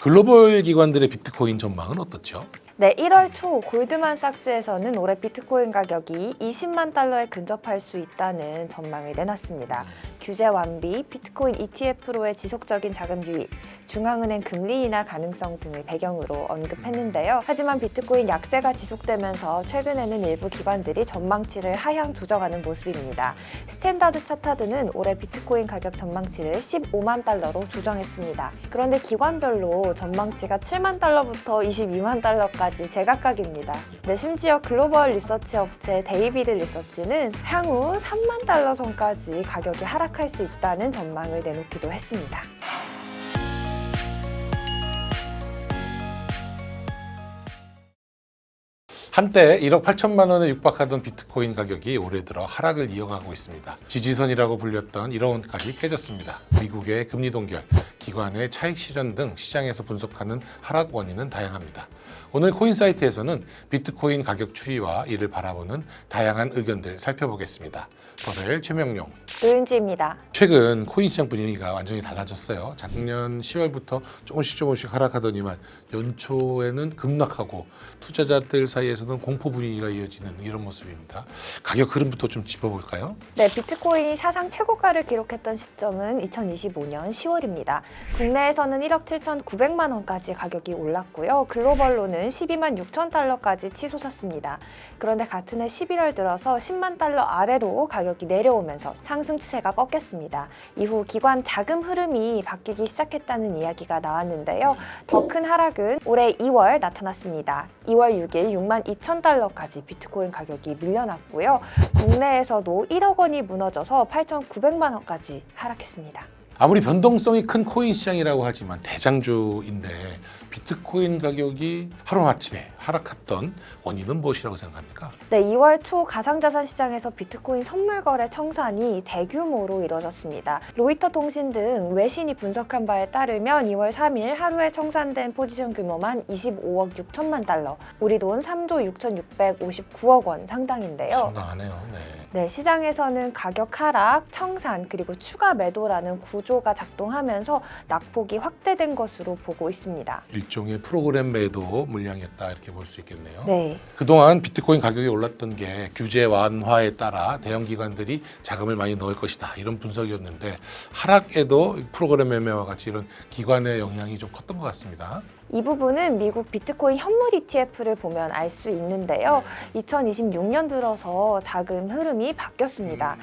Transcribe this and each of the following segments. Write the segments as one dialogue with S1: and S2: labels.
S1: 글로벌 기관들의 비트코인 전망은 어떻죠?
S2: 네, 1월 초 골드만삭스에서는 올해 비트코인 가격이 20만 달러에 근접할 수 있다는 전망을 내놨습니다. 규제 완비, 비트코인 ETF로의 지속적인 자금 유입, 중앙은행 금리 인하 가능성 등을 배경으로 언급했는데요. 하지만 비트코인 약세가 지속되면서 최근에는 일부 기관들이 전망치를 하향 조정하는 모습입니다. 스탠다드 차타드는 올해 비트코인 가격 전망치를 15만 달러로 조정했습니다. 그런데 기관별로 전망치가 7만 달러부터 22만 달러까지 제각각입니다. 네, 심지어 글로벌 리서치 업체 데이비드 리서치는 향후 3만 달러 선까지 가격이 하락할 수 있다는 전망을 내놓기도 했습니다.
S1: 한때 1억 8천만 원에 육박하던 비트코인 가격이 올해 들어 하락을 이어가고 있습니다. 지지선이라고 불렸던 1억 원까지 깨졌습니다. 미국의 금리 동결, 기관의 차익 실현 등 시장에서 분석하는 하락 원인은 다양합니다. 오늘 코인 사이트에서는 비트코인 가격 추이와 이를 바라보는 다양한 의견들 살펴보겠습니다. 버벨 최명용.
S2: 노윤주입니다.
S1: 최근 코인 시장 분위기가 완전히 달라졌어요. 작년 10월부터 조금씩 하락하더니만 연초에는 급락하고 투자자들 사이에서는 공포 분위기가 이어지는 이런 모습입니다. 가격 흐름부터 좀 짚어볼까요?
S2: 네, 비트코인이 사상 최고가를 기록했던 시점은 2025년 10월입니다. 국내에서는 1억 7,900만 원까지 가격이 올랐고요. 글로벌로는 12만 6천 달러까지 치솟았습니다. 그런데 같은 해 11월 들어서 10만 달러 아래로 가격이 내려오면서 상승 추세가 꺾였습니다. 이후 기관 자금 흐름이 바뀌기 시작했다는 이야기가 나왔는데요. 더 큰 하락은 올해 2월 나타났습니다. 2월 6일 6만 2천 달러까지 비트코인 가격이 밀려났고요. 국내에서도 1억 원이 무너져서 8,900만 원까지 하락했습니다.
S1: 아무리 변동성이 큰 코인 시장이라고 하지만 대장주인데 비트코인 가격이 하루아침에 하락했던 원인은 무엇이라고 생각합니까?
S2: 네, 2월 초 가상자산 시장에서 비트코인 선물 거래 청산이 대규모로 이뤄졌습니다. 로이터 통신 등 외신이 분석한 바에 따르면 2월 3일 하루에 청산된 포지션 규모만 25억 6천만 달러, 우리 돈 3조 6,659억 원 상당인데요.
S1: 상당하네요. 네.
S2: 네, 시장에서는 가격 하락, 청산, 그리고 추가 매도라는 구조가 작동하면서 낙폭이 확대된 것으로 보고 있습니다.
S1: 일종의 프로그램 매도 물량이었다 이렇게 볼 수 있겠네요.
S2: 네.
S1: 그동안 비트코인 가격이 올랐던 게 규제 완화에 따라 대형 기관들이 자금을 많이 넣을 것이다 이런 분석이었는데 하락에도 프로그램 매매와 같이 이런 기관의 영향이 좀 컸던 것 같습니다.
S2: 이 부분은 미국 비트코인 현물 ETF를 보면 알 수 있는데요. 2026년 들어서 자금 흐름이 바뀌었습니다.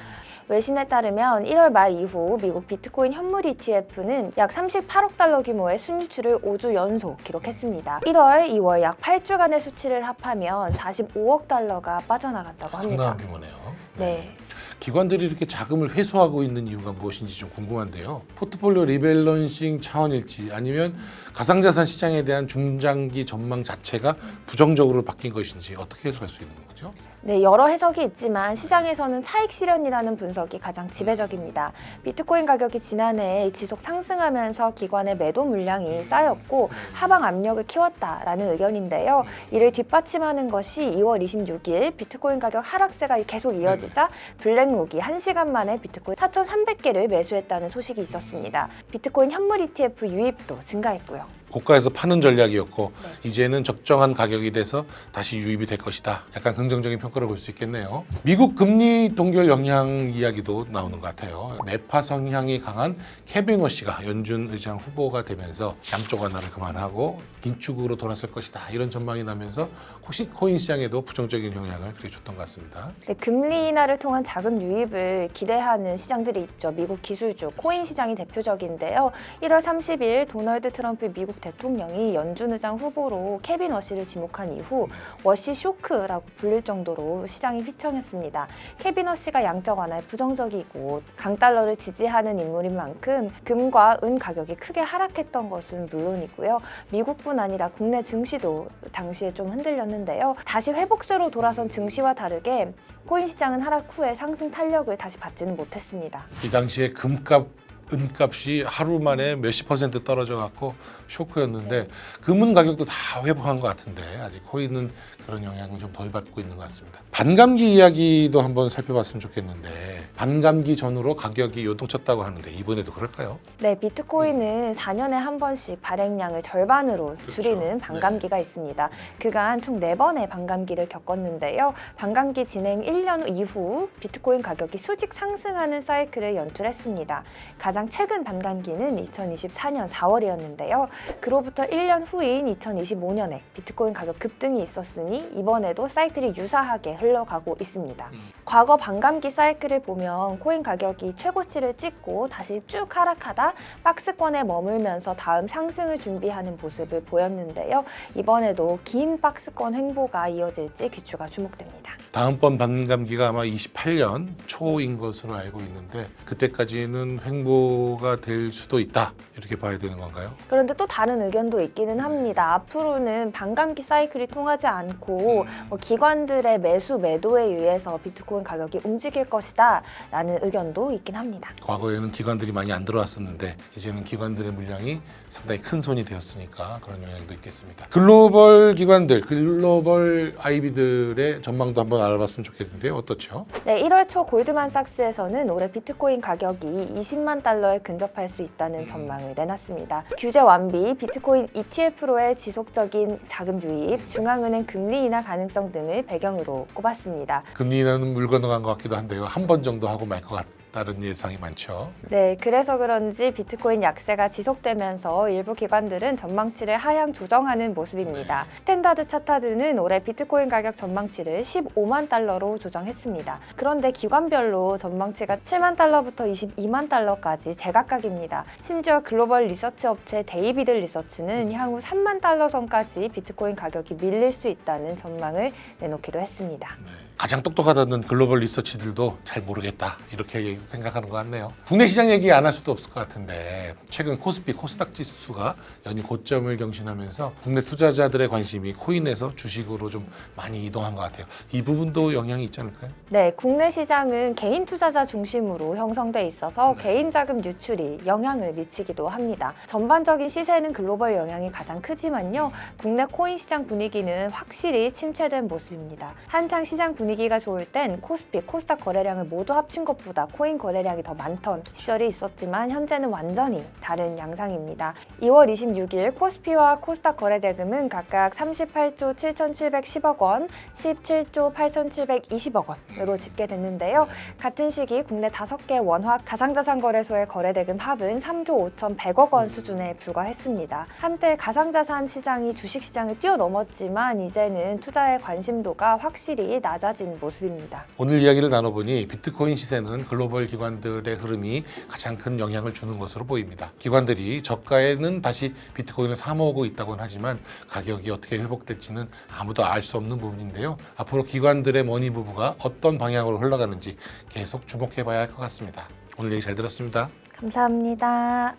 S2: 외신에 따르면 1월 말 이후 미국 비트코인 현물 ETF는 약 38억 달러 규모의 순유출을 5주 연속 기록했습니다. 1월, 2월 약 8주간의 수치를 합하면 45억 달러가 빠져나갔다고 합니다.
S1: 상당한 규모네요.
S2: 네.
S1: 기관들이 이렇게 자금을 회수하고 있는 이유가 무엇인지 좀 궁금한데요. 포트폴리오 리밸런싱 차원일지 아니면 가상자산 시장에 대한 중장기 전망 자체가 부정적으로 바뀐 것인지 어떻게 해석할 수 있는 거죠?
S2: 네, 여러 해석이 있지만 시장에서는 차익 실현이라는 분석이 가장 지배적입니다. 비트코인 가격이 지난해 지속 상승하면서 기관의 매도 물량이 쌓였고 하방 압력을 키웠다라는 의견인데요. 이를 뒷받침하는 것이 2월 26일 비트코인 가격 하락세가 계속 이어지자 블랙록이 1시간 만에 비트코인 4,300개를 매수했다는 소식이 있었습니다. 비트코인 현물 ETF 유입도 증가했고요.
S1: 고가에서 파는 전략이었고 이제는 적정한 가격이 돼서 다시 유입이 될 것이다. 약간 긍정적인 평가를 볼 수 있겠네요. 미국 금리 동결 영향 이야기도 나오는 것 같아요. 매파 성향이 강한 케빈 워시가 연준 의장 후보가 되면서 양쪽 완화를 그만하고 긴축으로 돌아설 것이다. 이런 전망이 나면서 혹시 코인 시장에도 부정적인 영향을 그렇게 줬던 것 같습니다.
S2: 네, 금리 인하를 통한 자금 유입을 기대하는 시장들이 있죠. 미국 기술주, 코인 시장이 대표적인데요. 1월 30일 도널드 트럼프 미국 대통령이 연준 의장 후보로 케빈 워시를 지목한 이후 워시 쇼크라고 불릴 정도로 시장이 휘청였습니다. 케빈 워시가 양적 완화에 부정적이고 강달러를 지지하는 인물인 만큼 금과 은 가격이 크게 하락했던 것은 물론이고요. 미국뿐 아니라 국내 증시도 당시에 좀 흔들렸는데요. 다시 회복세로 돌아선 증시와 다르게 코인 시장은 하락 후에 상승 탄력을 다시 받지는 못했습니다.
S1: 이 당시에 금값 은값이 하루 만에 몇십 퍼센트 떨어져 갖고 쇼크였는데 금은 가격도 다 회복한 것 같은데 아직 코인은 그런 영향을 좀 덜 받고 있는 것 같습니다. 반감기 이야기도 한번 살펴봤으면 좋겠는데 반감기 전후로 가격이 요동쳤다고 하는데 이번에도 그럴까요?
S2: 네, 비트코인은 4년에 한 번씩 발행량을 절반으로 줄이는 반감기가 있습니다. 그간 총 4번의 반감기를 겪었는데요. 반감기 진행 1년 이후 비트코인 가격이 수직 상승하는 사이클을 연출했습니다. 가장 최근 반감기는 2024년 4월이었는데요. 그로부터 1년 후인 2025년에 비트코인 가격 급등이 있었으니 이번에도 사이클이 유사하게 흘러가고 있습니다. 과거 반감기 사이클을 보면 코인 가격이 최고치를 찍고 다시 쭉 하락하다 박스권에 머물면서 다음 상승을 준비하는 모습을 보였는데요. 이번에도 긴 박스권 횡보가 이어질지 귀추가 주목됩니다.
S1: 다음번 반감기가 아마 28년 초인 것으로 알고 있는데 그때까지는 횡보가 될 수도 있다 이렇게 봐야 되는 건가요?
S2: 그런데 또 다른 의견도 있기는 합니다. 앞으로는 반감기 사이클이 통하지 않고 기관들의 매수 매도에 의해서 비트코인 가격이 움직일 것이다 라는 의견도 있긴 합니다.
S1: 과거에는 기관들이 많이 안 들어왔었는데 이제는 기관들의 물량이 상당히 큰 손이 되었으니까 그런 영향도 있겠습니다. 글로벌 기관들, 글로벌 IB들의 전망도 한번 알아봤으면 좋겠는데요. 어떻죠?
S2: 네, 1월 초 골드만삭스에서는 올해 비트코인 가격이 20만 달러에 근접할 수 있다는 전망을 내놨습니다. 규제 완비, 비트코인 ETF로의 지속적인 자금 유입, 중앙은행 금리 인하 가능성 등을 배경으로 꼽았습니다.
S1: 금리 인하는 물 건너간 것 같기도 한데요. 한 번 정도 하고 말 것 같다는 예상이 많죠.
S2: 네, 그래서 그런지 비트코인 약세가 지속되면서 일부 기관들은 전망치를 하향 조정하는 모습입니다. 스탠다드 차타드는 올해 비트코인 가격 전망치를 15만 달러로 조정했습니다. 그런데 기관별로 전망치가 7만 달러부터 22만 달러까지 제각각입니다. 심지어 글로벌 리서치 업체 데이비드 리서치는 향후 3만 달러 선까지 비트코인 가격이 밀릴 수 있다는 전망을 내놓기도 했습니다.
S1: 가장 똑똑하다는 글로벌 리서치들도 잘 모르겠다 이렇게 생각하는 것 같네요. 국내 시장 얘기 안 할 수도 없을 것 같은데 최근 코스피 코스닥 지수가 연일 고점을 경신하면서 국내 투자자들의 관심이 코인에서 주식으로 좀 많이 이동한 것 같아요. 이 부분도 영향이 있지 않을까요?
S2: 네, 국내 시장은 개인 투자자 중심으로 형성돼 있어서 개인 자금 유출이 영향을 미치기도 합니다. 전반적인 시세는 글로벌 영향이 가장 크지만요. 국내 코인 시장 분위기는 확실히 침체된 모습입니다. 한창 시장 분위기가 좋을 땐 코스피, 코스닥 거래량을 모두 합친 것보다 코인 거래량이 더 많던 시절이 있었지만 현재는 완전히 다른 양상입니다. 2월 26일 코스피와 코스닥 거래대금은 각각 38조 7,710억 원, 17조 8,720억 원으로 집계됐는데요. 같은 시기 국내 5개 원화 가상자산거래소의 거래대금 합은 3조 5,100억 원 수준에 불과했습니다. 한때 가상자산 시장이 주식시장을 뛰어넘었지만 이제는 투자의 관심도가 확실히 낮아진 모습입니다.
S1: 오늘 이야기를 나눠보니 비트코인 시세는 글로벌 기관들의 흐름이 가장 큰 영향을 주는 것으로 보입니다. 기관들이 저가에는 다시 비트코인을 사 모으고 있다고는 하지만 가격이 어떻게 회복될지는 아무도 알 수 없는 부분인데요. 앞으로 기관들의 머니 부부가 어떤 방향으로 흘러가는지 계속 주목해봐야 할 것 같습니다. 오늘 얘기 잘 들었습니다.
S2: 감사합니다.